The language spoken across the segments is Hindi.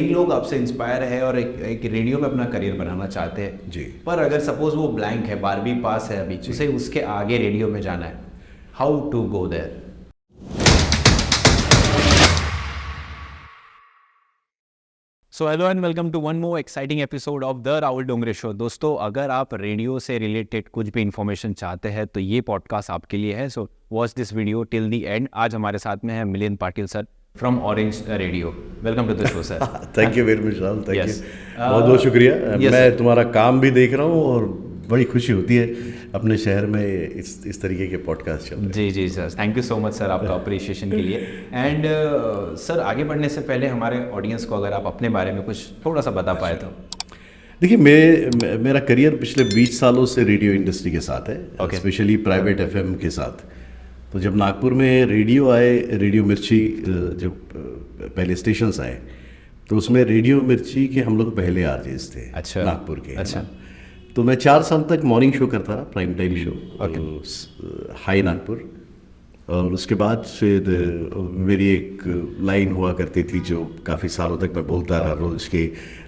कई लोग आपसे इंस्पायर है और एक रेडियो में अपना करियर बनाना चाहते हैं जी। पर अगर सपोज वो ब्लैंक है 12वीं पास है अभी उसे उसके आगे रेडियो में जाना है how to go there. So hello and welcome to one more exciting episode of the Rahul Dongre show. दोस्तों अगर आप रेडियो से रिलेटेड कुछ भी इन्फॉर्मेशन चाहते हैं तो ये पॉडकास्ट आपके लिए है। So watch this video till the end. आज हमारे साथ में है Milind Patil sir from Orange Radio. Welcome to the show sir. Thank you very much Rahul, thank you, Yes. बहुत बहुत शुक्रिया। yes, मैं sir. तुम्हारा काम भी देख रहा हूँ और बड़ी खुशी होती है अपने शहर में इस तरीके के पॉडकास्ट चल रहे हैं। जी जी sir, thank you so much sir आपका अप्रिशिएशन के लिए। एंड सर आगे बढ़ने से पहले हमारे ऑडियंस को अगर आप अपने बारे में कुछ थोड़ा सा बता पाए तो। देखिए मेरा करियर पिछले 20 सालों से रेडियो इंडस्ट्री के साथ है, स्पेशली प्राइवेट एफएम के साथ। तो जब नागपुर में रेडियो आए, रेडियो मिर्ची जब पहले स्टेशंस आए तो उसमें रेडियो मिर्ची के हम लोग पहले आरजेस थे। अच्छा, नागपुर के। अच्छा। तो मैं 4 साल तक मॉर्निंग शो करता रहा, prime time show, high Nagpur. और उसके बाद फिर मेरी एक लाइन हुआ करती थी जो काफ़ी सालों तक मैं बोलता रहा, रोज के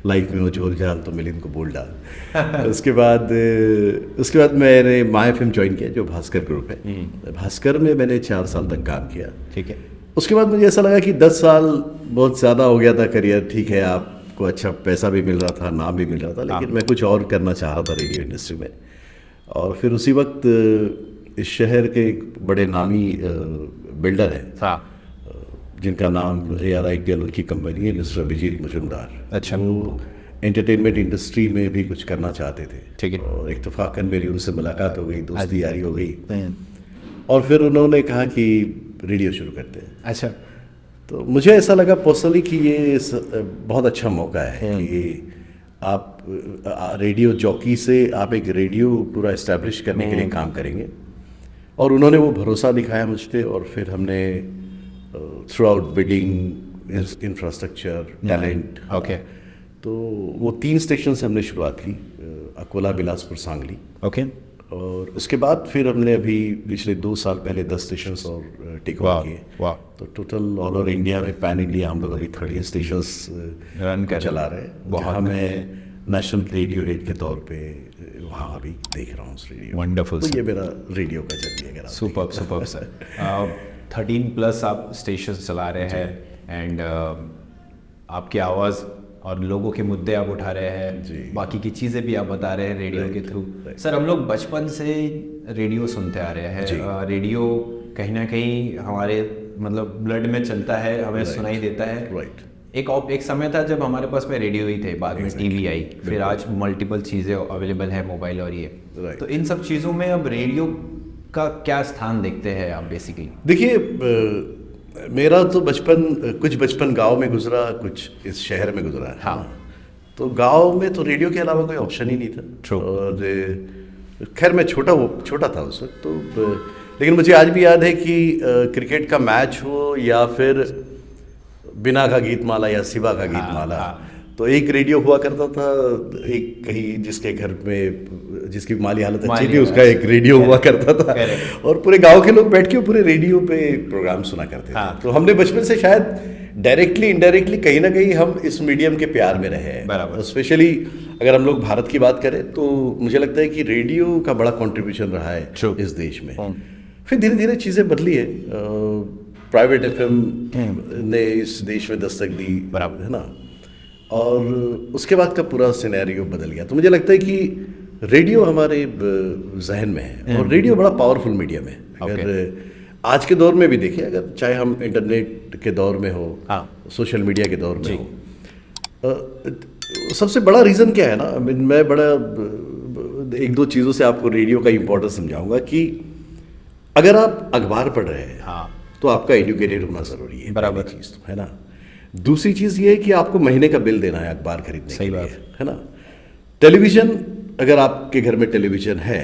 लाइफ में वो झोल झाल तो मिलिंद को बोल डाल। उसके बाद मैंने माय एफएम ज्वाइन किया जो भास्कर ग्रुप है। भास्कर में मैंने 4 साल तक काम किया। ठीक है। उसके बाद मुझे ऐसा लगा कि 10 साल बहुत ज़्यादा हो गया था करियर। ठीक है, आपको अच्छा पैसा भी मिल रहा था, नाम भी मिल रहा था, लेकिन मैं कुछ और करना चाह रहा था रेडियो इंडस्ट्री में। और फिर उसी वक्त इस शहर के एक बड़े नामी बिल्डर हैं जिनका नाम ARITL की कंपनी है, मिस्टर अभिजीत मुजुमदार। अच्छा। वो एंटरटेनमेंट इंडस्ट्री में भी कुछ करना चाहते थे। ठीक है। और इत्तेफाकन मेरी उनसे मुलाकात हो गई, दोस्ती यारी हो गई और फिर उन्होंने कहा कि रेडियो शुरू करते हैं। अच्छा। तो मुझे ऐसा लगा पर्सनली कि ये बहुत अच्छा मौका है कि आप रेडियो जॉकी से आप एक रेडियो पूरा इस्टेब्लिश करने के लिए काम करेंगे। और उन्होंने वो भरोसा दिखाया मुझ पर और फिर हमने through out bidding, infrastructure, talent, okay, तो वो 3 स्टेशन से हमने शुरुआत की, अकोला, बिलासपुर, सांगली। ओके। और उसके बाद फिर हमने अभी पिछले 2 साल पहले 10 स्टेशन और टेक ओवर किए। वाह। तो टोटल ऑल ओवर इंडिया में, पैन इंडिया, हम लोग अभी 30 स्टेशंस रन कर चला रहे हैं। जहाँ मैं नेशनल रेडियो हेड के तौर पे वहाँ अभी देख रहा हूँ उस रेडियो। वंडरफुल। तो ये मेरा रेडियो का जर्नी है। Superb superb sir. 13+ आप स्टेशन चला रहे हैं एंड आपकी आवाज़ और लोगों के मुद्दे आप उठा रहे हैं, बाकी की चीज़ें भी आप बता रहे हैं रेडियो के थ्रू। सर हम लोग बचपन से रेडियो सुनते आ रहे हैं। रेडियो कहीं ना कहीं हमारे मतलब ब्लड में चलता है, हमें सुनाई देता है। एक समय था जब हमारे पास में रेडियो ही थे, बाद में टीवी आई, फिर आज मल्टीपल चीज़ें अवेलेबल है, मोबाइल और ये। तो इन सब चीज़ों में अब रेडियो का क्या स्थान देखते हैं आप बेसिकली? देखिए, मेरा तो बचपन गांव में गुजरा, कुछ इस शहर में गुजरा है। हाँ। तो गांव में तो रेडियो के अलावा कोई ऑप्शन ही नहीं था। True. और खैर मैं छोटा था उस वक्त तो, लेकिन मुझे आज भी याद है कि क्रिकेट का मैच हो या फिर बिना का गीतमाला या शिवा का गीतमाला, तो एक रेडियो हुआ करता था, एक कहीं जिसके घर में जिसकी माली हालत अच्छी थी उसका एक रेडियो हुआ करता था और पूरे गांव के लोग बैठ के पूरे रेडियो पे प्रोग्राम सुना करते थे। तो हमने बचपन से शायद डायरेक्टली इनडायरेक्टली कहीं ना कहीं हम इस मीडियम के प्यार में रहे हैं। स्पेशली अगर हम लोग भारत की बात करें तो मुझे लगता है कि रेडियो का बड़ा कॉन्ट्रीब्यूशन रहा है इस देश में। फिर धीरे धीरे चीज़ें बदली है, प्राइवेट एफएम ने इस देश में दस्तक दी, बराबर है ना, और उसके बाद का पूरा सिनेरियो बदल गया। तो मुझे लगता है कि रेडियो हमारे जहन में है और रेडियो बड़ा पावरफुल मीडियम है। अगर आज के दौर में भी देखिए, अगर चाहे हम इंटरनेट के दौर में हो, सोशल मीडिया के दौर में हो, सबसे बड़ा रीज़न क्या है ना, मैं बड़ा 1-2 चीज़ों से आपको रेडियो का इम्पोर्टेंस समझाऊंगा कि अगर आप अखबार पढ़ रहे हैं तो आपका एजुकेटेड होना ज़रूरी है, बराबर चीज़ तो है ना। दूसरी चीज़ ये है कि आपको महीने का बिल देना है अखबार खरीदने के लिए, है ना। टेलीविज़न, अगर आपके घर में टेलीविज़न है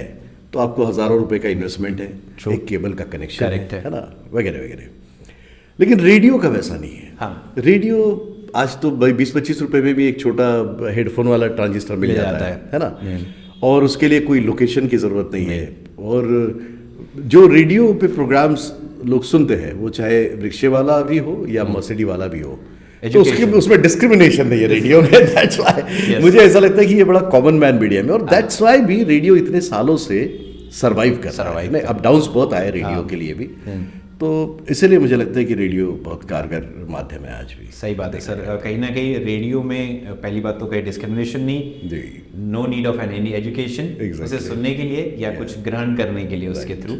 तो आपको हज़ारों रुपए का इन्वेस्टमेंट है, एक केबल का कनेक्शन है ना, वगैरह वगैरह। लेकिन रेडियो का वैसा नहीं है। रेडियो आज तो 20-25 रुपए में भी एक छोटा हेडफोन वाला ट्रांजिस्टर मिल जाता है ना, और उसके लिए कोई लोकेशन की ज़रूरत नहीं है। और जो रेडियो पे प्रोग्राम्स लोग सुनते हैं वो चाहे रिक्शे वाला भी हो या मर्सिडी वाला भी हो, तो उसकी उसमें डिस्क्रिमिनेशन नहीं है रेडियो में, दैट्स व्हाई मुझे ऐसा लगता है कि ये बड़ा कॉमन मैन मीडिया में, और दैट्स व्हाई भी रेडियो इतने सालों से सर्वाइव कर रहा है। अप डाउन्स बहुत आए रेडियो के लिए भी, तो इसीलिए मुझे लगता है कि रेडियो बहुत कारगर माध्यम है आज भी। सही बात है सर। कहीं ना कहीं रेडियो में पहली बात तो कहीं डिस्क्रिमिनेशन नहीं जी, no need of any education उसे सुनने के लिए या कुछ ग्रहण करने के लिए उसके थ्रू।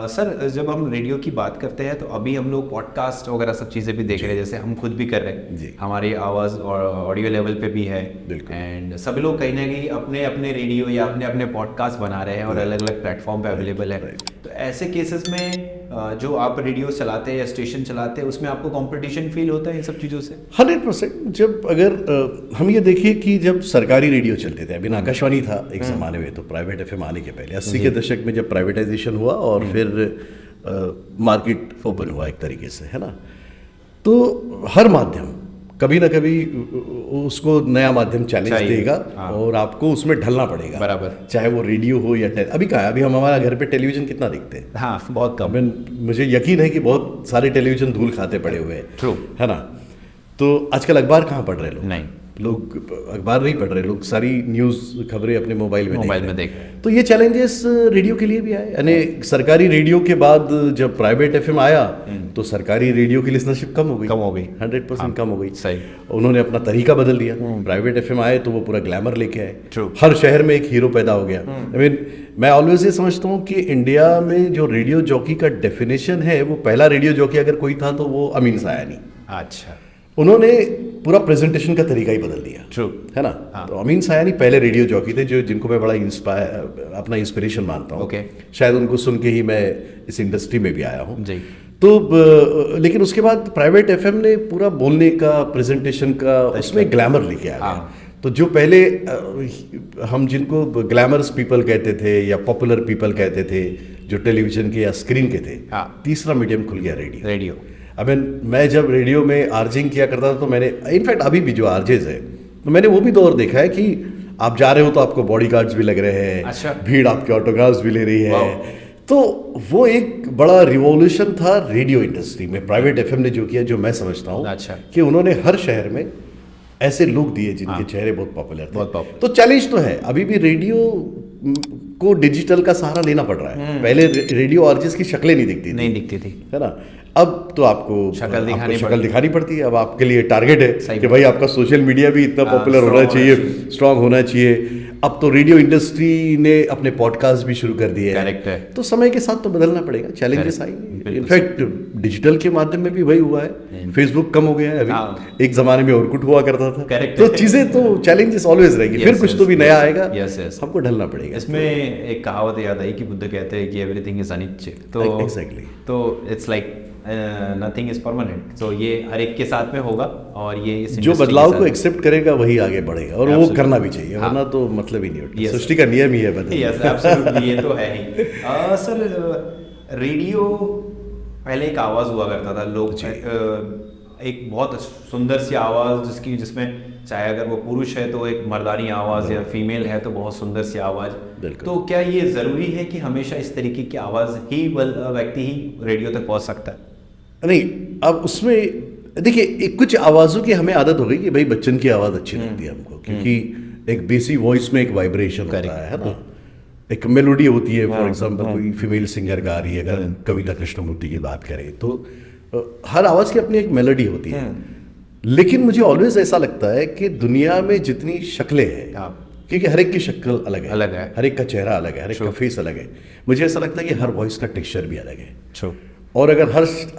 सर जब हम रेडियो की बात करते हैं तो अभी हम लोग पॉडकास्ट वगैरह सब चीज़ें भी देख रहे हैं, जैसे हम खुद भी कर रहे हैं, हमारी आवाज़ और ऑडियो लेवल पे भी है, एंड सब लोग कहीं ना कहीं अपने अपने रेडियो या अपने अपने पॉडकास्ट बना रहे हैं और अलग अलग प्लेटफॉर्म पे अवेलेबल है। तो ऐसे केसेस में जो आप रेडियो चलाते हैं या स्टेशन चलाते हैं उसमें आपको कंपटीशन फील होता है इन सब चीज़ों से? 100%। जब अगर हम ये देखिए कि जब सरकारी रेडियो चलते थे, अभी आकाशवाणी था एक ज़माने में, तो प्राइवेट एफएम आने के पहले 80 के दशक में जब प्राइवेटाइजेशन हुआ और फिर मार्केट ओपन हुआ एक तरीके से, है ना, तो हर माध्यम कभी ना कभी उसको नया माध्यम चैलेंज देगा और आपको उसमें ढलना पड़ेगा, बराबर, चाहे वो रेडियो हो या अभी कहाँ है, अभी हम हमारा घर पे टेलीविजन कितना देखते हैं? हाँ, बहुत कम। मुझे यकीन है कि बहुत सारे टेलीविजन धूल खाते पड़े हुए हैं, ट्रू, है ना। तो आजकल अखबार कहाँ पढ़ रहे लोग? नहीं, लोग अखबार नहीं पढ़ रहे, लोग सारी न्यूज़ खबरें अपने मोबाइल में देख रहे हैं। तो ये चैलेंजेस रेडियो के लिए भी आए, यानी सरकारी रेडियो के बाद जब प्राइवेट एफएम आया तो सरकारी रेडियो की लिसनरशिप कम हो गई 100% कम हो गई। सही, उन्होंने अपना तरीका बदल दिया। प्राइवेट एफएम आए तो वो पूरा ग्लैमर लेके आए, हर शहर में एक हीरो पैदा हो गया। मैं ऑलवेज ये समझता हूँ कि इंडिया में जो रेडियो जॉकी का डेफिनेशन है, वो पहला रेडियो जॉकी अगर कोई था तो वो अमीन सायानी। अच्छा, उन्होंने पूरा प्रेजेंटेशन का तरीका ही बदल दिया, ट्रू, है ना। तो अमीन सायानी पहले रेडियो जॉकी थे, जो जिनको मैं बड़ा अपना इंस्पिरेशन मानता हूँ। शायद उनको सुन के ही मैं इस इंडस्ट्री में भी आया हूँ जी। तो लेकिन उसके बाद प्राइवेट एफएम ने पूरा बोलने का, प्रेजेंटेशन का, उसमें ग्लैमर लेके आ गया। तो जो पहले हम जिनको ग्लैमरस पीपल कहते थे या पॉपुलर पीपल कहते थे, जो टेलीविजन के या स्क्रीन के थे, तीसरा मीडियम खुल गया रेडियो। मैं जब रेडियो में आर्जिंग किया करता था तो मैंने, इनफैक्ट अभी भी जो आरजेज है, तो मैंने वो भी दौर देखा है कि आप जा रहे हो तो आपको बॉडीगार्ड्स भी लग रहे हैं, अच्छा, भीड़ आपके ऑटोग्राफ्स भी ले रही है। तो वो एक बड़ा रिवॉल्यूशन था रेडियो इंडस्ट्री में प्राइवेट एफएम ने जो किया, जो मैं समझता हूँ अच्छा, कि उन्होंने हर शहर में ऐसे लोग दिए जिनके चेहरे बहुत पॉपुलर थे। तो चैलेंज तो है, अभी भी रेडियो को डिजिटल का सहारा लेना पड़ रहा है। पहले रेडियो आरजेस की शक्लें नहीं दिखती थी, है ना। अब तो आपको शक्ल दिखानी पड़ती है। अब आपके लिए टारगेट है कि भाई आपका सोशल मीडिया भी इतना पॉपुलर होना चाहिए, स्ट्रांग होना चाहिए। अब तो रेडियो इंडस्ट्री ने अपने पॉडकास्ट भी शुरू कर दिए हैं, तो समय के साथ तो बदलना पड़ेगा, चैलेंजेस आएंगे। इनफैक्ट डिजिटल के माध्यम में भी वही हुआ है, फेसबुक कम हो गया है अभी, एक जमाने में ऑरकुट हुआ करता था, तो चीजें तो चैलेंजेस ऑलवेज रहेगी, फिर कुछ तो भी नया आएगा, हमको ढलना पड़ेगा। इसमें एक कहावत याद आई कि बुद्ध कहते हैं कि एवरीथिंग इज अनिश्चित, तो एग्जैक्टली, तो it's like nothing is permanent. तो ये हर एक के साथ में होगा, और ये जो बदलाव को एक्सेप्ट करेगा वही आगे बढ़ेगा, और वो करना भी चाहिए, वरना तो मतलब ही नहीं होता। सृष्टि का नियम ही है बदल। ये तो है ही। सर रेडियो पहले एक आवाज हुआ करता था, लोग एक बहुत सुंदर सी आवाज जिसमें चाहे अगर वो पुरुष है तो एक मर्दानी आवाज या फीमेल है तो बहुत सुंदर सी आवाज। तो क्या ये जरूरी है कि हमेशा इस तरीके की आवाज ही व्यक्ति ही रेडियो तक पहुंच सकता है? नहीं, अब उसमें देखिए, कुछ आवाज़ों की हमें आदत हो गई कि भाई बच्चन की आवाज़ अच्छी लगती है हमको, क्योंकि एक बेसिक वॉइस में एक वाइब्रेशन होता है ना, एक मेलोडी होती है। फॉर एग्जांपल कोई फीमेल सिंगर गा रही है, अगर कविता कृष्णमूर्ति की बात करें तो हर आवाज़ की अपनी एक मेलोडी होती है। लेकिन मुझे ऑलवेज ऐसा लगता है कि दुनिया में जितनी शक्लें हैं, क्योंकि हर एक की शक्ल अलग है, हर एक का चेहरा अलग है, हर एक का फेस अलग है, मुझे ऐसा लगता है कि हर वॉइस का टेक्सचर भी अलग है। और अगर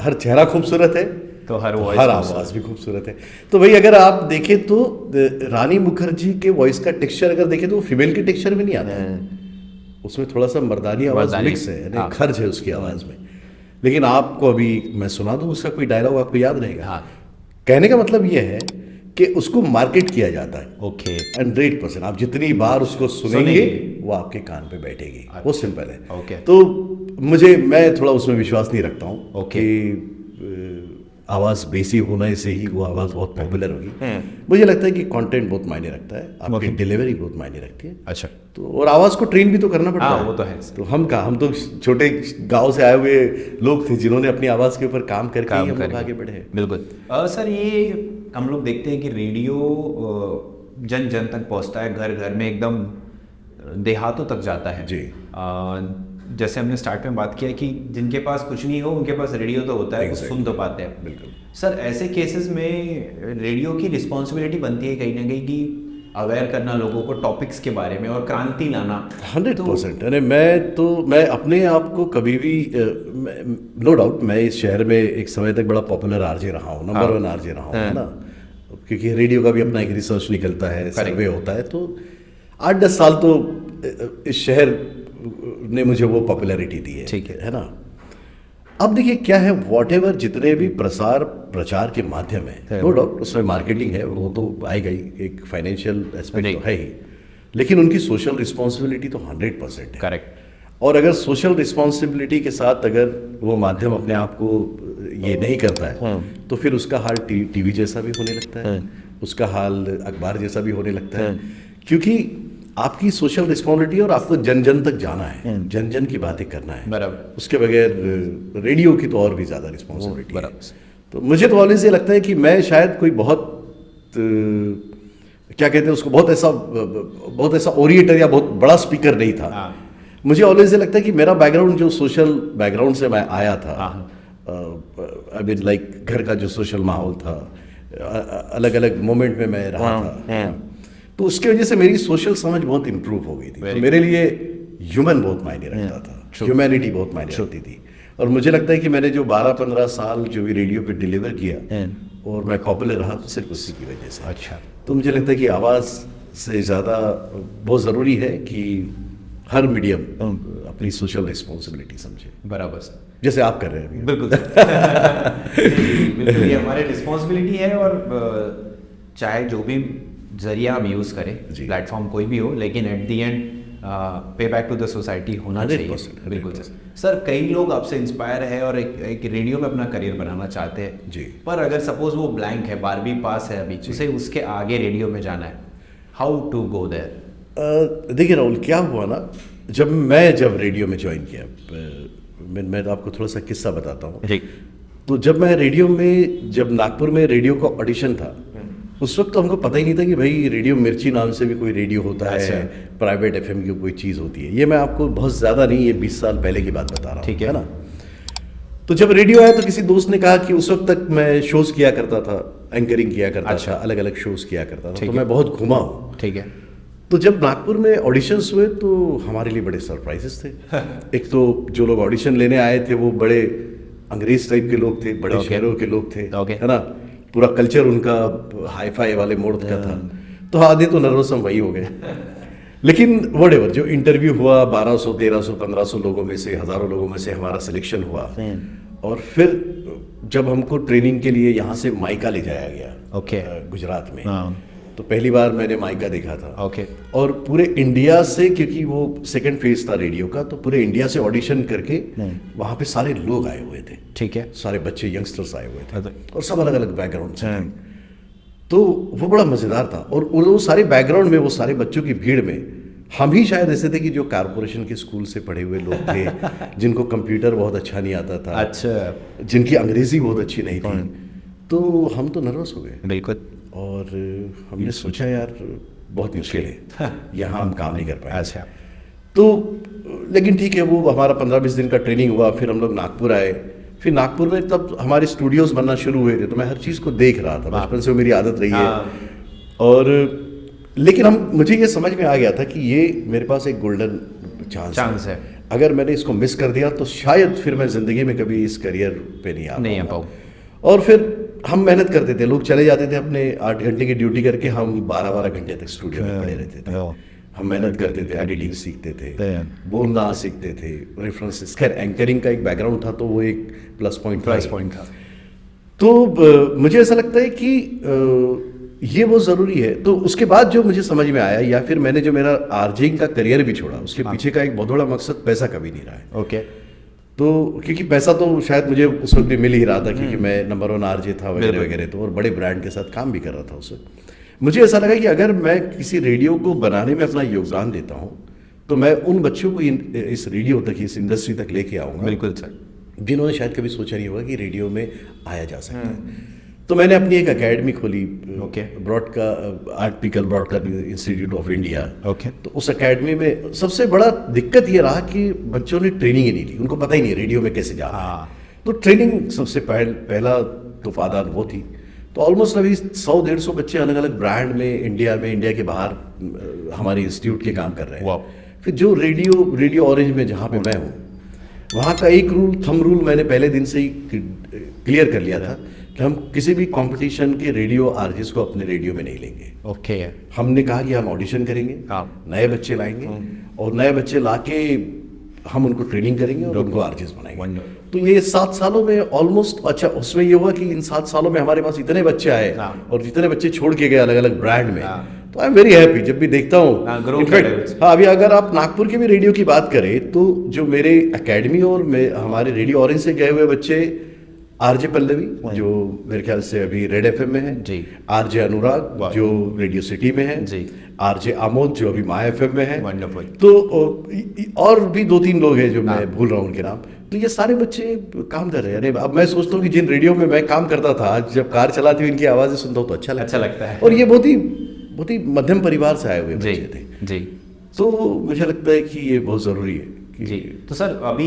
हर चेहरा खूबसूरत है तो हर आवाज भी खूबसूरत है। तो भाई अगर आप देखें तो रानी मुखर्जी के वॉइस का टेक्सचर अगर देखें तो वो फीमेल के टेक्सचर में नहीं आता है, उसमें थोड़ा सा मर्दानी आवाज मिक्स है, यानी खर्च है उसकी आवाज में। लेकिन आपको अभी मैं सुना दूं, उसका कोई डायलॉग आपको याद रहेगा। कहने का मतलब ये है कि उसको मार्केट किया जाता है। ओके, 100%। आप जितनी बार उसको सुनेंगे वो आपके कान पे बैठेगी, वो सिंपल है। ओके, तो मैं थोड़ा उसमें विश्वास नहीं रखता हूँ कि आवाज़ बेसी होने से ही वो आवाज़ बहुत पॉपुलर होगी। मुझे लगता है कि कंटेंट बहुत मायने रखता है, आपकी डिलीवरी बहुत मायने रखती है। अच्छा, तो और आवाज़ को ट्रेन भी तो करना पड़ता है। वो तो है। तो हम तो छोटे गांव से आए हुए लोग थे जिन्होंने अपनी आवाज़ के ऊपर काम करके आगे बढ़े। बिल्कुल। सर ये हम लोग देखते हैं कि रेडियो जन जन तक पहुंचता है, घर घर में, एकदम देहातों तक जाता है जी। जैसे हमने स्टार्ट में बात किया कि जिनके पास कुछ नहीं हो उनके पास रेडियो तो होता है, वो Exactly. सुन तो पाते हैं। बिल्कुल। सर ऐसे केसेस में रेडियो की रिस्पॉन्सिबिलिटी बनती है कहीं ना कहीं कि अवेयर करना लोगों को टॉपिक्स के बारे में और क्रांति लाना। 100%। अरे मैं अपने आप को कभी भी नो डाउट मैं इस शहर में एक समय तक बड़ा पॉपुलर आरजे रहा हूँ, नंबर 1 आरजे रहा हूँ, है ना, क्योंकि रेडियो का भी अपना एक रिसर्च निकलता है, सर्वे होता है, तो 8-10 साल तो इस शहर ने मुझे वो पॉपुलैरिटी दी है, ठीक है ना। अब देखिए क्या है, वॉटेवर जितने भी प्रचार के माध्यम है, नो डाउट उसमें मार्केटिंग है, वो तो आएगा ही, एक फाइनेंशियल एस्पेक्ट तो है ही, लेकिन उनकी सोशल रिस्पॉन्सिबिलिटी तो 100% है। करेक्ट। और अगर सोशल रिस्पॉन्सिबिलिटी के साथ अगर वो माध्यम अपने आप को ये नहीं करता है तो फिर उसका हाल टीवी जैसा भी होने लगता है, उसका हाल अखबार जैसा भी होने लगता है, क्योंकि आपकी सोशल रिस्पॉन्सिबिलिटी और आपको जन जन तक जाना है, जन जन की बातें करना है, बराबर। उसके बगैर रेडियो की तो और भी ज़्यादा रिस्पॉन्सिबिलिटी है। बराबर। तो मुझे तो ऑलवेज ये लगता है कि मैं शायद कोई बहुत क्या कहते हैं उसको, बहुत ऐसा ओरिएटर या बहुत बड़ा स्पीकर नहीं था। मुझे ऑलवेज ये लगता है कि मेरा बैकग्राउंड जो सोशल बैकग्राउंड से मैं आया था, आई मीन लाइक घर का जो सोशल माहौल था, अलग अलग मोमेंट में मैं रहा था, तो उसकी वजह से मेरी सोशल समझ बहुत इम्प्रूव हो गई थी। तो मेरे लिए ह्यूमन बहुत मायने रखता था, ह्यूमैनिटी बहुत मायने रखती थी, और मुझे लगता है कि मैंने जो 12-15 साल जो भी रेडियो पे डिलीवर किया और मैं पॉपुलर रहा तो सिर्फ उसी की वजह से। अच्छा। तो मुझे लगता है कि आवाज़ से ज़्यादा बहुत ज़रूरी है कि हर मीडियम अपनी सोशल रिस्पॉन्सिबिलिटी समझे, बराबर सर, जैसे आप कर रहे हैं अभी। बिल्कुल बिल्कुल, ये हमारी रिस्पॉन्सिबिलिटी है, और चाहे जो भी जरिया हम यूज़ करें, प्लेटफॉर्म कोई भी हो, लेकिन एट दी एंड पे बैक टू द सोसाइटी होना चाहिए। 100%, बिल्कुल सर, कई लोग आपसे इंस्पायर है और एक रेडियो में अपना करियर बनाना चाहते हैं जी, पर अगर सपोज वो ब्लैंक है, 12वीं पास है अभी, उसे उसके आगे रेडियो में जाना है, हाउ टू गो देयर? देखिए राहुल, क्या हुआ ना, जब रेडियो में ज्वाइन किया, मैं तो आपको थोड़ा सा किस्सा बताता हूँ। तो जब मैं रेडियो में, जब नागपुर में रेडियो का ऑडिशन था, उस वक्त तो हमको पता ही नहीं था कि भाई रेडियो मिर्ची नाम से भी कोई रेडियो होता है, प्राइवेट एफएम की कोई चीज़ होती है। ये मैं आपको बहुत ज़्यादा नहीं, ये 20 साल पहले की बात बता रहा हूँ, ठीक है ना। तो जब रेडियो आया तो किसी दोस्त ने कहा कि उस वक्त तक मैं शोज़ किया करता था, एंकरिंग किया करता था, अलग अलग शोज़ किया करता था, तो मैं बहुत घुमा हूँ, ठीक है। तो जब नागपुर में ऑडिशंस हुए तो हमारे लिए बड़े सरप्राइजेस थे। एक तो जो लोग ऑडिशन लेने आए थे वो बड़े अंग्रेज टाइप के लोग थे, बड़े शहरों के लोग थे, है ना, पूरा कल्चर उनका हाई फाई वाले मोड का था। तो आधे तो नर्वस हम वही हो गए, लेकिन व्हाटएवर, जो इंटरव्यू हुआ 1200, 1300, 1500 लोगों में से, हज़ारों लोगों में से हमारा सिलेक्शन हुआ, और फिर जब हमको ट्रेनिंग के लिए यहाँ से माइका ले जाया गया, गुजरात में, तो पहली बार मैंने माइका देखा था। और पूरे इंडिया से, क्योंकि वो सेकंड फेज था रेडियो का, तो पूरे इंडिया से ऑडिशन करके वहाँ पे सारे लोग आए हुए थे, ठीक है, सारे बच्चे, यंगस्टर्स आए हुए थे, और सब अलग अलग बैकग्राउंड से थे। तो वो बड़ा मज़ेदार था, और वो सारे बैकग्राउंड में, वो सारे बच्चों की भीड़ में हम ही शायद ऐसे थे कि जो कारपोरेशन के स्कूल से पढ़े हुए लोग थे, जिनको कंप्यूटर बहुत अच्छा नहीं आता था, अच्छा, जिनकी अंग्रेजी बहुत अच्छी नहीं थी, तो हम तो नर्वस हो गए, बिल्कुल। और हमने सोचा यार बहुत मुश्किल है, यहाँ हम काम नहीं कर पाए। अच्छा, तो लेकिन ठीक है, वो हमारा 15-20 दिन का ट्रेनिंग हुआ, फिर हम लोग नागपुर आए। फिर नागपुर में तब हमारे स्टूडियोज बनना शुरू हुए थे, तो मैं हर चीज़ को देख रहा था, बचपन से मेरी आदत रही है। और लेकिन मुझे ये समझ में आ गया था कि ये मेरे पास एक गोल्डन चांस है, अगर मैंने इसको मिस कर दिया तो शायद फिर मैं ज़िंदगी में कभी इस करियर पे नहीं आ पाऊँ। और फिर हम मेहनत करते थे, लोग चले जाते थे अपने 8 घंटे की ड्यूटी करके, हम 12-12 घंटे तक स्टूडियो में पड़े रहते थे। हम मेहनत करते थे, एडिटिंग सीखते थे, बोलना सीखते थे, रेफरेंसेस, खैर एंकरिंग का एक बैकग्राउंड था तो वो एक प्लस पॉइंट था। तो मुझे ऐसा लगता है कि ये वो ज़रूरी है। तो उसके बाद जो मुझे समझ में आया, या फिर मैंने जो मेरा आरजेइंग का करियर भी छोड़ा, उसके पीछे का एक बहुत बड़ा मकसद पैसा कभी नहीं रहा है। ओके, तो क्योंकि पैसा तो शायद मुझे उस वक्त भी मिल ही रहा था, क्योंकि मैं नंबर 1 आरजे था वगैरह वगैरह, तो और बड़े ब्रांड के साथ काम भी कर रहा था उस वक्त। मुझे ऐसा लगा कि अगर मैं किसी रेडियो को बनाने में अपना योगदान देता हूँ तो मैं उन बच्चों को इस रेडियो तक, इस इंडस्ट्री तक लेके आऊँगा, बिल्कुल सर, जिन्होंने शायद कभी सोचा नहीं होगा कि रेडियो में आया जा सकता है। तो मैंने अपनी एक एकेडमी खोली, okay. Article broadcast institute of India. Okay. तो उस एकेडमी में सबसे बड़ा दिक्कत ये रहा कि बच्चों ने ट्रेनिंग ही नहीं ली, उनको पता ही नहीं रेडियो में कैसे जाना है। तो ट्रेनिंग सबसे पहला तूफान वो थी। तो ऑलमोस्ट अभी 100-150 बच्चे अलग अलग ब्रांड में इंडिया के बाहर हमारे इंस्टीट्यूट के काम कर रहे हैं। फिर जो रेडियो ऑरेंज में जहाँ पे मैं हूँ, वहाँ का एक थंब रूल मैंने पहले दिन से ही क्लियर कर लिया था कि हम किसी भी कंपटीशन के रेडियो आरजेस को अपने रेडियो में नहीं लेंगे। ओके। हमने कहा कि हम ऑडिशन करेंगे, नए बच्चे लाएंगे और नए बच्चे लाके हम उनको ट्रेनिंग करेंगे और उनको आरजेस बनाएंगे। तो ये 7 सालों में ऑलमोस्ट, अच्छा उसमें ये हुआ कि इन 7 सालों में हमारे पास इतने बच्चे आए और जितने बच्चे छोड़ के गए अलग अलग ब्रांड में, तो आई एम वेरी हैप्पी जब भी देखता हूँ। इनफैक्ट अभी अगर आप नागपुर के भी रेडियो की बात करें तो जो मेरे एकेडमी और हमारे रेडियो ऑरेंज से गए हुए बच्चे, आरजे पल्लवी जो मेरे ख्याल से अभी रेड एफएम में है जी, आरजे अनुराग जो रेडियो सिटी में है जी, आरजे आमोद जो अभी माय एफएम में है, तो और भी 2-3 लोग हैं जो मैं भूल रहा हूँ उनके नाम। तो ये सारे बच्चे काम कर रहे हैं। अब मैं सोचता हूँ कि जिन रेडियो में मैं काम करता था, जब कार चलाती हुई इनकी आवाज़ें सुनता हूँ तो अच्छा लगता है। और ये बहुत ही मध्यम परिवार से आए हुए बच्चे थे जी। तो मुझे लगता है कि ये बहुत ज़रूरी है जी। तो सर अभी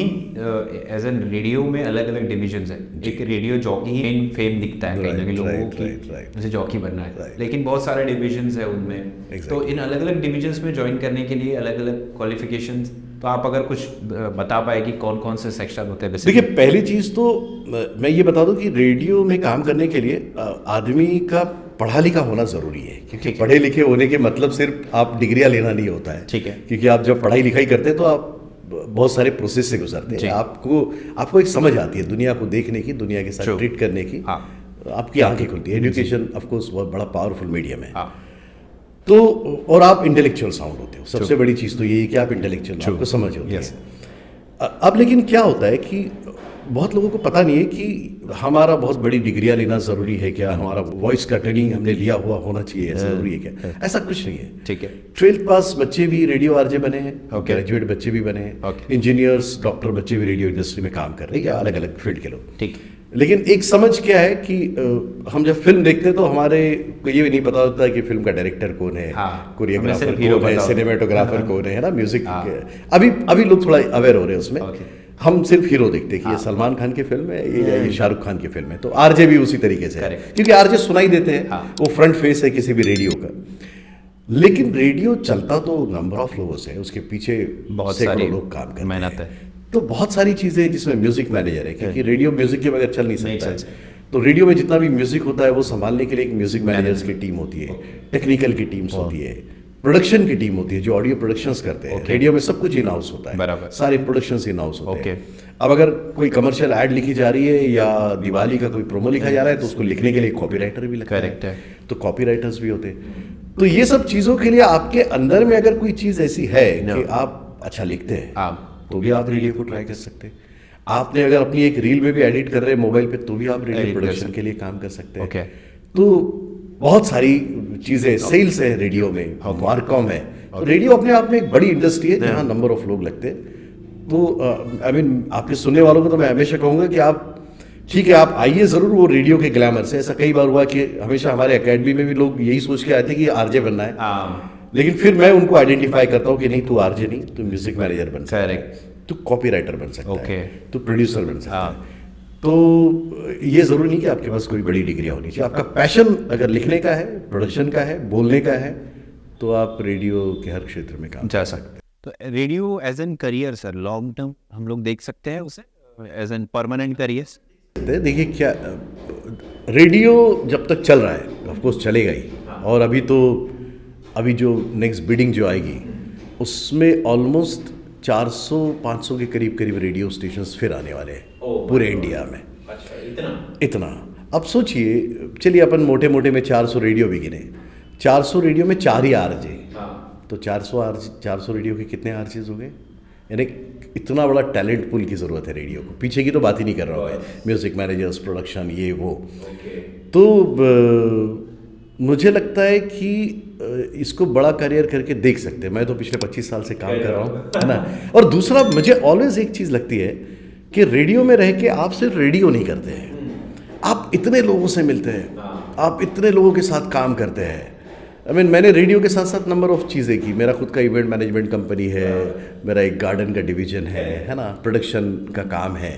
एज एन रेडियो में अलग अलग डिविजन्स हैं। एक रेडियो जॉकी ही फेम दिखता है कहीं ना कहीं लोगों की, जैसे जॉकी बनना है, लेकिन बहुत सारे डिविजन्स है उनमें। तो इन अलग अलग डिविजन्स में ज्वाइन करने के लिए अलग अलग क्वालिफिकेशंस, तो आप अगर कुछ बता पाए कि कौन कौन से सेक्शन होते हैं? देखिए, पहली चीज़ तो मैं ये बता दूं कि रेडियो में काम करने के लिए आदमी का पढ़ा लिखा होना ज़रूरी है, क्योंकि पढ़े लिखे होने के मतलब सिर्फ आप डिग्रियाँ लेना नहीं होता है। ठीक है। क्योंकि आप जब पढ़ाई लिखाई करते हैं तो आप बहुत सारे प्रोसेस से गुजरते हैं। आपको एक समझ आती है दुनिया को देखने की, दुनिया के साथ ट्रीट करने की। आपकी आंखें खुलती है। एजुकेशन ऑफ कोर्स बहुत बड़ा पावरफुल मीडियम है। तो और आप इंटेलेक्चुअल साउंड होते हो। सबसे बड़ी चीज़ तो यही है कि आप इंटेलेक्चुअल, आपको समझ होती है। अब लेकिन क्या होता है कि बहुत लोगों को पता नहीं है कि हमारा बहुत बड़ी डिग्रियां लेना ज़रूरी है क्या, हमारा वॉइस का ट्रेनिंग हमने लिया हुआ होना चाहिए, ऐसा ज़रूरी है क्या? ऐसा कुछ नहीं है। ठीक है। 12th पास बच्चे भी रेडियो आरजे बने हैं, ग्रेजुएट बच्चे भी बने हैं, इंजीनियर्स, डॉक्टर बच्चे भी रेडियो इंडस्ट्री में काम कर रहे हैं, अलग अलग फील्ड के लोग। ठीक। लेकिन एक समझ क्या है कि हम जब फिल्म देखते हैं तो हमारे को ये भी नहीं पता होता कि फिल्म का डायरेक्टर कौन है, कोरियोग्राफर कौन है, सिनेमेटोग्राफर कौन है ना, म्यूजिक। अभी लोग थोड़ा अवेयर हो रहे हैं उसमें। हम सिर्फ हीरो देखते हैं कि ये सलमान खान की फिल्म है, ये शाहरुख खान की फिल्म है। तो आरजे भी उसी तरीके से है, क्योंकि आरजे सुनाई देते हैं, वो फ्रंट फेस है किसी भी रेडियो का। लेकिन रेडियो चलता तो नंबर ऑफ लोगों से है, उसके पीछे बहुत सारे लोग काम करते हैं, मेहनत है। तो बहुत सारी चीज़ें जिसमें म्यूजिक मैनेजर है, क्योंकि रेडियो म्यूजिक के बगैर चल नहीं सकता है। तो रेडियो में जितना भी म्यूजिक होता है वो संभालने के लिए एक म्यूजिक मैनेजर्स की टीम होती है, टेक्निकल की टीम्स होती है, प्रोडक्शन की टीम होती है जो ऑडियो प्रोडक्शंस करते हैं। रेडियो में सब कुछ इन हाउस होता है, बराबर, सारे प्रोडक्शंस इन हाउस होते हैं। अब अगर कोई कमर्शियल ऐड लिखी जा रही है या दिवाली का कोई प्रोमो लिखा जा रहा है तो उसको लिखने के लिए कॉपीराइटर भी लगता है, तो कॉपीराइटर्स भी होते हैं। तो ये सब चीज़ों के लिए आपके अंदर में अगर कोई चीज़ ऐसी है कि आप अच्छा लिखते हैं तो भी आप रेडियो को ट्राई कर सकते हैं। आपने अगर अपनी एक रील में भी एडिट कर रहे हैं मोबाइल पे तो भी आप रेडियो प्रोडक्शन के लिए काम कर सकते हैं। तो बहुत सारी चीज़ें, सेल्स है रेडियो में, मार्कॉम है। तो रेडियो अपने आप में एक बड़ी इंडस्ट्री है जहाँ नंबर ऑफ लोग लगते हैं। तो आई मीन आपके सुनने वालों को तो मैं हमेशा कहूँगा कि आप ठीक है, आप आइए ज़रूर वो रेडियो के ग्लैमर से। ऐसा कई बार हुआ कि हमेशा हमारे एकेडमी में भी लोग यही सोच के आए थे कि आरजे बनना है, लेकिन फिर मैं उनको आइडेंटिफाई करता हूँ कि नहीं, तू आरजे नहीं, तू म्यूजिक मैनेजर बन सकता है, तू कॉपीराइटर बन सकता है, तू प्रोड्यूसर बन सकता है। तो ये ज़रूरी नहीं कि आपके पास कोई बड़ी डिग्री होनी चाहिए। आपका पैशन अगर लिखने का है, प्रोडक्शन का है, बोलने का है, तो आप रेडियो के हर क्षेत्र में काम जा सकते हैं। तो radio as an career sir, long term हम लोग देख सकते हैं उसे एज एन परमानेंट करियर? देखिए, क्या रेडियो जब तक चल रहा है ऑफ कोर्स चलेगा ही। और अभी जो नेक्स्ट बिडिंग जो आएगी उसमें ऑलमोस्ट 400-500 के करीब रेडियो स्टेशंस फिर आने वाले हैं पूरे इंडिया में। अच्छा, इतना। अब सोचिए, चलिए अपन मोटे मोटे में 400 रेडियो भी गिने, 400 रेडियो में 4 ही आरजे, तो 400 रेडियो के कितने आरजेस हो गए? यानी इतना बड़ा टैलेंट पूल की ज़रूरत है रेडियो को। पीछे की तो बात ही नहीं कर रहा हूँ मैं, म्यूज़िक मैनेजर्स, प्रोडक्शन, ये वो। तो मुझे लगता है कि इसको बड़ा करियर करके देख सकते हैं। मैं तो पिछले 25 साल से काम कर रहा हूँ, है ना। और दूसरा, मुझे ऑलवेज एक चीज़ लगती है कि रेडियो में रह के आप सिर्फ रेडियो नहीं करते हैं, आप इतने लोगों से मिलते हैं, आप इतने लोगों के साथ काम करते हैं। मैंने रेडियो के साथ साथ नंबर ऑफ चीज़ें की। मेरा खुद का इवेंट मैनेजमेंट कंपनी है, मेरा एक गार्डन का डिवीजन है ना, प्रोडक्शन का काम है।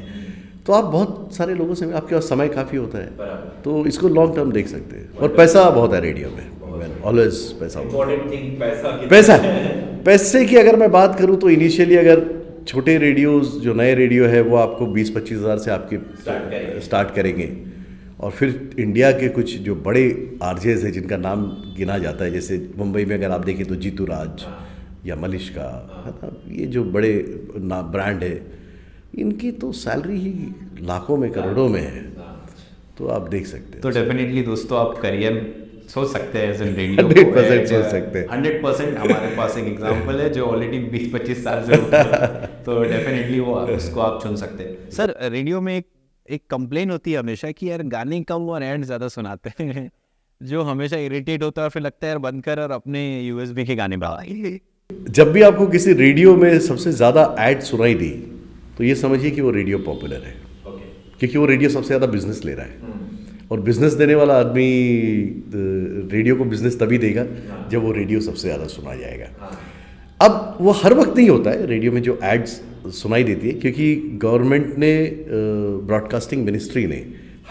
तो आप बहुत सारे लोगों से, आपके पास समय काफ़ी होता है, तो इसको लॉन्ग टर्म देख सकते हैं। और पैसा बहुत है रेडियो में, ऑलवेज पैसा। पैसे की अगर मैं बात करूँ तो इनिशियली अगर छोटे रेडियोज़, जो नए रेडियो है, वो आपको 20-25 हज़ार से आपके स्टार्ट करेंगे। और फिर इंडिया के कुछ जो बड़े आरजेज हैं जिनका नाम गिना जाता है, जैसे मुंबई में अगर आप देखें तो जीतू राज या मलिश्का, है ना, ये जो बड़े ब्रांड है, इनकी तो सैलरी ही लाखों में, करोड़ों में है। तो आप देख सकते हैं। तो डेफिनेटली दोस्तों, आप करियर सोच सकते हैं एज रेडियो 100% सोच सकते हैं। 100%। हमारे पास एक एग्जांपल है जो ऑलरेडी 20-25 साल से तो डेफिनेटली वो उसको आप चुन सकते हैं। सर, रेडियो में एक कंप्लेन होती है हमेशा कि यार गाने कम और एड ज़्यादा सुनाते हैं, जो हमेशा इरिटेट होता है और फिर लगता है यार बंद कर और अपने यूएसबी के गाने बढ़ा। जब भी आपको किसी रेडियो में सबसे ज़्यादा ऐड सुनाई दी तो ये समझिए कि वो रेडियो पॉपुलर है, क्योंकि वो रेडियो सबसे ज़्यादा बिजनेस ले रहा है। और बिजनेस देने वाला आदमी रेडियो को बिजनेस तभी देगा जब वो रेडियो सबसे ज़्यादा सुना जाएगा। अब वो हर वक्त नहीं होता है रेडियो में जो एड्स सुनाई देती है, क्योंकि गवर्नमेंट ने, ब्रॉडकास्टिंग मिनिस्ट्री ने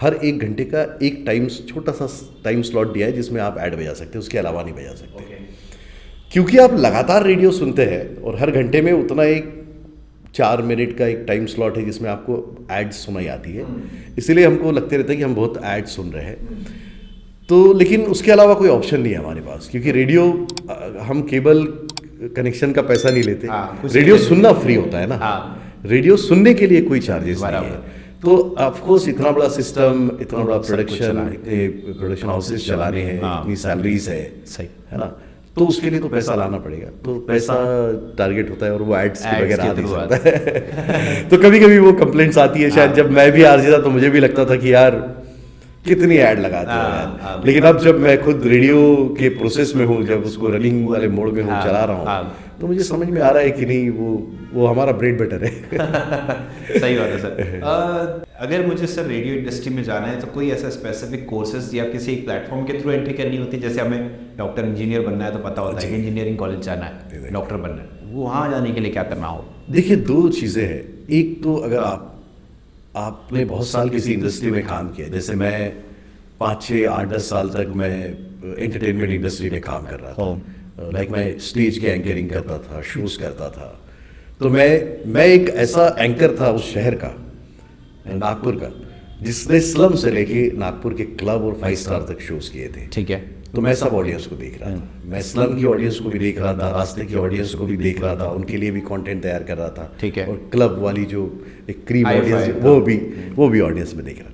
हर 1 घंटे का एक छोटा सा टाइम स्लॉट दिया है जिसमें आप ऐड बजा सकते हैं, उसके अलावा नहीं बजा सकते। क्योंकि आप लगातार रेडियो सुनते हैं और हर घंटे में उतना एक 4 मिनट का एक टाइम स्लॉट है जिसमें आपको एड्स सुनाई आती है, इसीलिए हमको लगते रहता है कि हम बहुत ऐड सुन रहे हैं। तो लेकिन उसके अलावा कोई ऑप्शन नहीं है हमारे पास, क्योंकि रेडियो, हम केबल कनेक्शन का पैसा नहीं लेते। रेडियो सुनना फ्री होता है ना। रेडियो सुनने के लिए कोई चार्जेस नहीं है। तो ऑफकोर्स इतना बड़ा सिस्टम, इतना बड़ा प्रोडक्शन हाउसेस चला रहे हैं, इतनी सैलरीज है ना, तो उसके लिए तो पैसा लाना पड़ेगा। तो पैसा टारगेट होता है और वो एड्स के बगैर आ नहीं सकता है। तो कभी कभी वो कंप्लेंट्स आती है। शायद जब मैं भी आरजे था तो मुझे भी लगता था कि यार कितनी ऐड लगाते हो यार। लेकिन अब जब मैं खुद रेडियो के प्रोसेस में हूँ, जब उसको रनिंग वाले मोड में हूँ, चला रहा हूँ, तो मुझे समझ में आ रहा है कि नहीं, वो हमारा ब्रेड बटर है। सही बात है सर। अगर मुझे सर रेडियो इंडस्ट्री में जाना है तो कोई ऐसा स्पेसिफिक कोर्सेज या किसी प्लेटफॉर्म के थ्रू एंट्री करनी होती है? जैसे हमें डॉक्टर इंजीनियर बनना है तो पता होता है कि इंजीनियरिंग कॉलेज जाना है, डॉक्टर बनना है, वहाँ जाने के लिए क्या करना हो? देखिए, 2 चीज़ें हैं। एक तो अगर आपने बहुत साल किसी इंडस्ट्री में काम किया, जैसे मैं 5, 6, 8, 10 साल तक मैं एंटरटेनमेंट इंडस्ट्री में काम कर रहा था। लाइक मैं स्टेज के एंकरिंग करता था, शोज करता था। तो मैं एक ऐसा एंकर था उस शहर का, नागपुर का, जिसने स्लम से लेके नागपुर के क्लब और 5 स्टार तक शोज किए थे। ठीक है। तो मैं सब ऑडियंस को देख रहा था। मैं स्लम की ऑडियंस को भी देख रहा था, रास्ते की ऑडियंस को भी देख रहा था, उनके लिए भी कंटेंट तैयार कर रहा था। ठीक है। और क्लब वाली जो एक क्रीम ऑडियंस, वो भी ऑडियंस में देख रहा।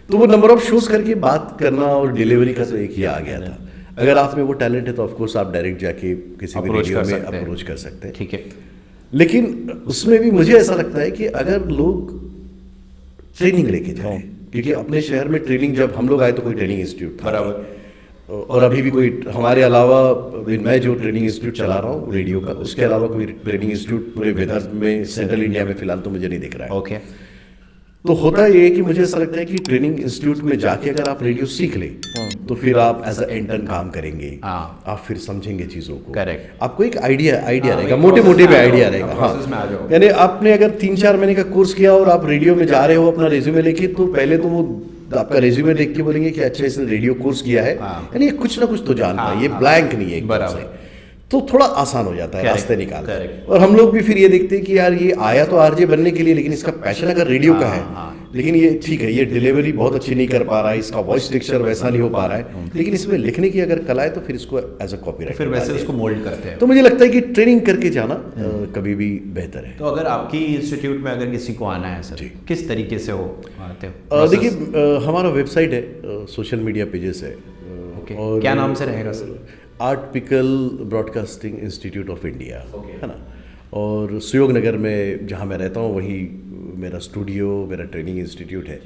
तो वो नंबर ऑफ शोज करके बात करना और डिलीवरी का तो एक ही आ गया था। अगर आप में वो टैलेंट है तो ऑफकोर्स आप डायरेक्ट जाके किसी भी रेडियो में अप्रोच कर सकते हैं। ठीक है। लेकिन उसमें भी मुझे ऐसा लगता है कि अगर लोग ट्रेनिंग लेके जाए, क्योंकि अपने शहर में ट्रेनिंग, जब हम लोग आए तो कोई ट्रेनिंग इंस्टीट्यूट था, बराबर, और अभी भी कोई हमारे अलावा, मैं जो ट्रेनिंग इंस्टीट्यूट चला रहा हूँ रेडियो का, उसके अलावा कोई ट्रेनिंग इंस्टीट्यूट पूरे विदर्भ में, सेंट्रल इंडिया में फिलहाल तो मुझे नहीं दिख रहा है। ओके। तो होता ये है कि मुझे ऐसा लगता है कि ट्रेनिंग इंस्टीट्यूट में जाके अगर आप रेडियो सीख लें तो फिर आप एज अ इंटर्न काम करेंगे, आप फिर समझेंगे चीज़ों को। करेक्ट। आपको एक आइडिया रहेगा, मोटे में आइडिया रहेगा। हाँ, यानी आपने अगर 3-4 महीने का कोर्स किया और आप रेडियो में जा रहे हो अपना रेज्यूमे लेके, तो पहले तो वो आपका रेज्यूमे देख के बोलेंगे कि अच्छा इसने रेडियो कोर्स किया है, यानी कुछ ना कुछ तो जानता है, ये ब्लैंक नहीं है। बराबर। तो थोड़ा आसान हो जाता है रास्ते निकालना। और हम लोग भी फिर ये देखते हैं कि यार ये आया तो आरजे बनने के लिए, लेकिन इसका पैशन अगर रेडियो का है, लेकिन ये ठीक है, ये डिलीवरी बहुत अच्छी नहीं कर पा रहा है, इसका वॉइस टेक्सचर वैसा नहीं हो पा रहा है, लेकिन इसमें लिखने की अगर कला है तो फिर इसको एज अ कॉपीराइटर फिर वैसे उसको मोल्ड करते हैं। तो मुझे लगता है कि ट्रेनिंग करके जाना कभी भी बेहतर है। तो अगर आपकी इंस्टीट्यूट में अगर किसी को आना है सर, किस तरीके से हो आते हो? देखिए, हमारा वेबसाइट है, सोशल मीडिया पेजेस है, और क्या नाम से रहेगा sir? Article broadcasting institute of India, है ना। और सुयोग नगर में जहाँ मैं रहता हूँ वहीं मेरा स्टूडियो, मेरा ट्रेनिंग इंस्टीट्यूट है।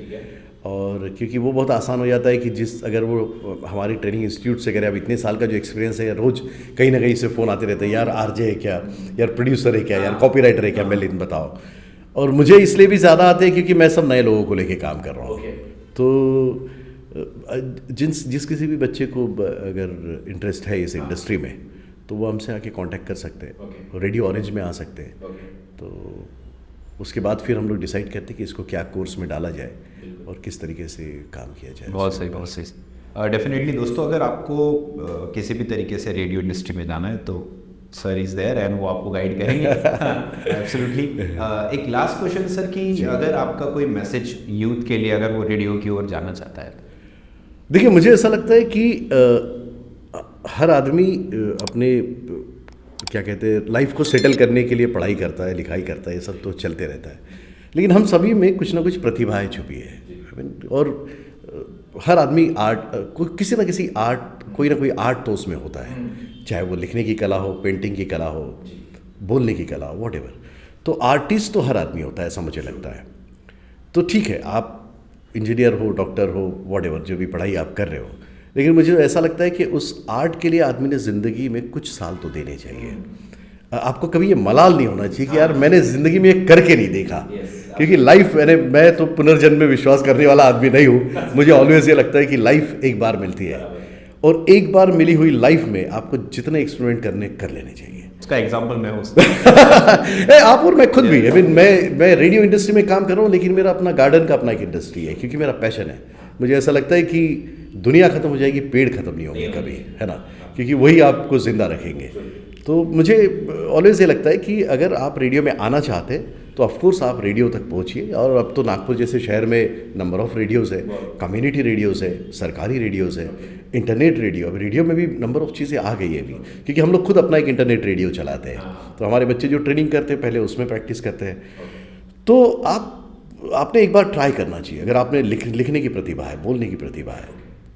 और क्योंकि वो बहुत आसान हो जाता है कि अगर वो हमारी ट्रेनिंग इंस्टीट्यूट से करें, अब इतने साल का जो एक्सपीरियंस है, रोज़ कहीं ना कहीं से फ़ोन आते रहते हैं, यार आरजे है क्या, यार प्रोड्यूसर है क्या, यार कॉपीराइटर है क्या, मैं बताओ। और मुझे इसलिए भी ज़्यादा आते हैं क्योंकि मैं सब नए लोगों को लेके काम कर रहा हूँ। तो जिस किसी भी बच्चे को अगर इंटरेस्ट है इस इंडस्ट्री में तो वो हमसे आके कांटेक्ट कर सकते हैं, रेडियो ऑरेंज में आ सकते हैं। तो उसके बाद फिर हम लोग डिसाइड करते हैं कि इसको क्या कोर्स में डाला जाए और किस तरीके से काम किया जाए। बहुत सही, बहुत सही। डेफिनेटली दोस्तों, अगर आपको किसी भी तरीके से रेडियो इंडस्ट्री में जाना है तो सर इज़ देयर एंड वो आपको गाइड करेंगे। एब्सोल्युटली। एक लास्ट क्वेश्चन सर कि अगर आपका कोई मैसेज यूथ के लिए अगर वो रेडियो की ओर जाना चाहता है। देखिए, मुझे ऐसा लगता है कि हर आदमी अपने क्या कहते हैं लाइफ को सेटल करने के लिए पढ़ाई करता है, लिखाई करता है, ये सब तो चलते रहता है, लेकिन हम सभी में कुछ ना कुछ प्रतिभाएं छुपी है। और हर आदमी किसी ना किसी कोई ना कोई आर्ट तो उसमें होता है, चाहे वो लिखने की कला हो, पेंटिंग की कला हो, बोलने की कला हो, वॉट एवर। तो आर्टिस्ट तो हर आदमी होता है, ऐसा मुझे लगता है। तो ठीक है, आप इंजीनियर हो, डॉक्टर हो, वॉट एवर, जो भी पढ़ाई आप कर रहे हो, लेकिन मुझे ऐसा लगता है कि उस आर्ट के लिए आदमी ने ज़िंदगी में कुछ साल तो देने चाहिए। आपको कभी ये मलाल नहीं होना चाहिए कि यार मैंने ज़िंदगी में ये करके नहीं देखा, क्योंकि लाइफ मैं तो पुनर्जन्म में विश्वास करने वाला आदमी नहीं हूँ। मुझे ऑलवेज ये लगता है कि लाइफ एक बार मिलती है और एक बार मिली हुई लाइफ में आपको जितने एक्सपेरिमेंट करने कर लेने चाहिए। उसका एग्जांपल मैं हूँ। आप और मैं खुद भी, मैं रेडियो इंडस्ट्री में काम कर रहा हूँ, लेकिन मेरा अपना गार्डन का अपना एक इंडस्ट्री है, क्योंकि मेरा पैशन है। मुझे ऐसा लगता है कि दुनिया खत्म हो जाएगी, पेड़ खत्म नहीं होंगे कभी, है ना, क्योंकि वही आपको जिंदा रखेंगे। तो मुझे ऑलवेज ये लगता है कि अगर आप रेडियो में आना चाहते हैं तो ऑफकोर्स आप रेडियो तक पहुंचिए। और अब तो नागपुर जैसे शहर में नंबर ऑफ़ रेडियोज़ है, कम्युनिटी रेडियोज़ है, सरकारी रेडियोज़ है, इंटरनेट रेडियो। अब रेडियो में भी नंबर ऑफ़ चीज़ें आ गई है अभी, क्योंकि हम लोग खुद अपना एक इंटरनेट रेडियो चलाते हैं। तो हमारे बच्चे जो ट्रेनिंग करते हैं पहले उसमें प्रैक्टिस करते हैं। तो आपने एक बार ट्राई करना चाहिए, अगर आपने लिखने की प्रतिभा है, बोलने की प्रतिभा है,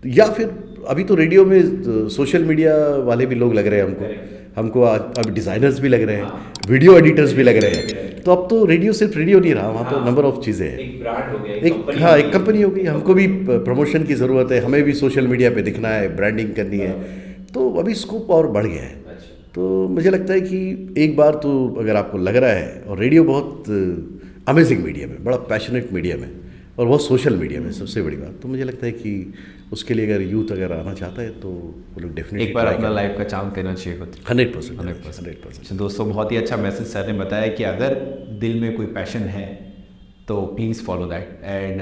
या फिर अभी तो रेडियो में सोशल मीडिया वाले भी लोग लग रहे हैं हमको अब डिज़ाइनर्स भी लग रहे हैं, वीडियो एडिटर्स भी लग रहे हैं। तो अब तो रेडियो सिर्फ रेडियो नहीं रहा, वहाँ तो नंबर ऑफ चीज़ें हैं, एक ब्रांड हो गया, एक कंपनी हो गई। हमको भी प्रमोशन की ज़रूरत है, हमें भी सोशल मीडिया पे दिखना है, ब्रांडिंग करनी है, तो अभी स्कोप और बढ़ गया है। तो मुझे लगता है कि एक बार तो अगर आपको लग रहा है, और रेडियो बहुत अमेजिंग मीडियम है, बड़ा पैशनेट मीडियम है और बहुत सोशल मीडियम है, सबसे बड़ी बात। तो मुझे लगता है कि उसके लिए अगर यूथ अगर आना चाहता है तो वो लोग डेफिनेटली एक बार अपना लाइफ का चांस देना चाहिए। 100%। दोस्तों, बहुत ही अच्छा मैसेज सर ने बताया कि अगर दिल में कोई पैशन है तो प्लीज़ फॉलो दैट। एंड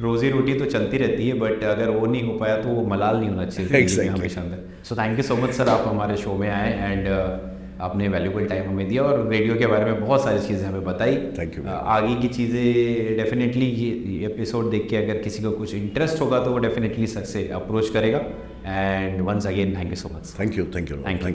रोज़ी रोटी तो चलती रहती है, बट अगर वो नहीं हो पाया तो वो मलाल नहीं होना चाहिए हमेशा अंदर। So thank you so much sir, आप हमारे शो में आए एंड आपने वैल्यूबल टाइम हमें दिया और रेडियो के बारे में बहुत सारी चीज़ें हमें बताई। Thank you. आगे की चीज़ें डेफिनेटली ये एपिसोड देख के अगर किसी को कुछ इंटरेस्ट होगा तो वो डेफिनेटली सर से अप्रोच करेगा। And once again thank you so much. Thank you.